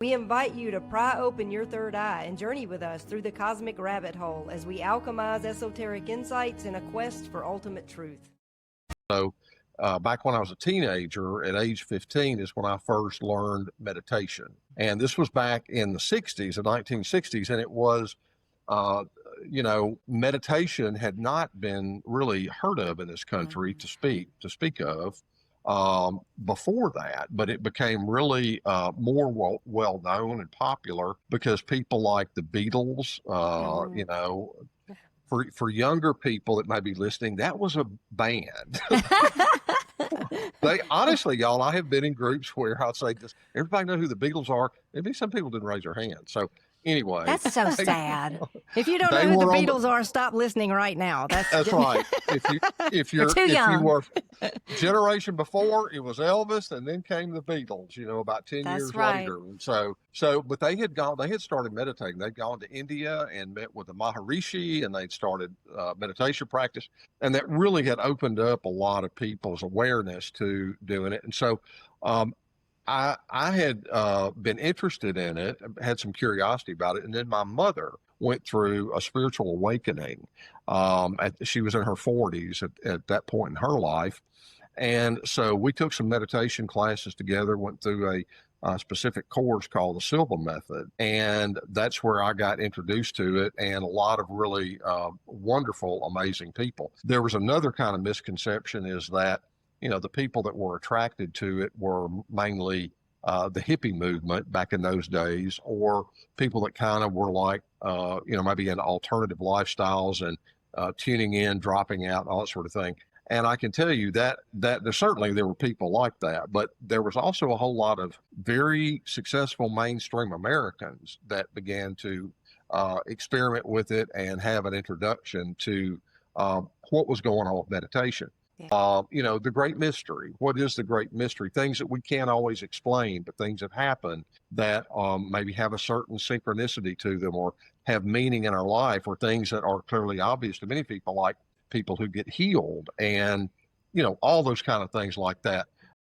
We invite you to pry open your third eye and journey with us through the cosmic rabbit hole as we alchemize esoteric insights in a quest for ultimate truth. So back when I was a teenager at age 15 is when I first learned meditation. And this was back in the 60s, the 1960s, and it was, meditation had not been really heard of in this country to speak of before that, but it became really more well known and popular because people like the Beatles, for younger people that might be listening, that was a band. They honestly, y'all, I have been in groups where I'll say this, everybody know who the Beatles are. Maybe some people didn't raise their hands. So anyway. That's so sad. If you don't know who the Beatles are, stop listening right now. That's right. If you were generation before, it was Elvis, and then came the Beatles, about 10 years later. And but they had started meditating. They'd gone to India and met with the Maharishi, and they'd started meditation practice. And that really had opened up a lot of people's awareness to doing it. And so I had been interested in it, had some curiosity about it. And then my mother went through a spiritual awakening. She was in her 40s at that point in her life. And so we took some meditation classes together, went through a specific course called the Silva Method. And that's where I got introduced to it, and a lot of really wonderful, amazing people. There was another kind of misconception is that, the people that were attracted to it were mainly the hippie movement back in those days, or people that kind of were like, maybe in alternative lifestyles and tuning in, dropping out, all that sort of thing. And I can tell you that there were people like that, but there was also a whole lot of very successful mainstream Americans that began to experiment with it and have an introduction to what was going on with meditation. Yeah. The great mystery. What is the great mystery? Things that we can't always explain, but things have happened that maybe have a certain synchronicity to them or have meaning in our life, or things that are clearly obvious to many people, like people who get healed and, all those kind of things like that.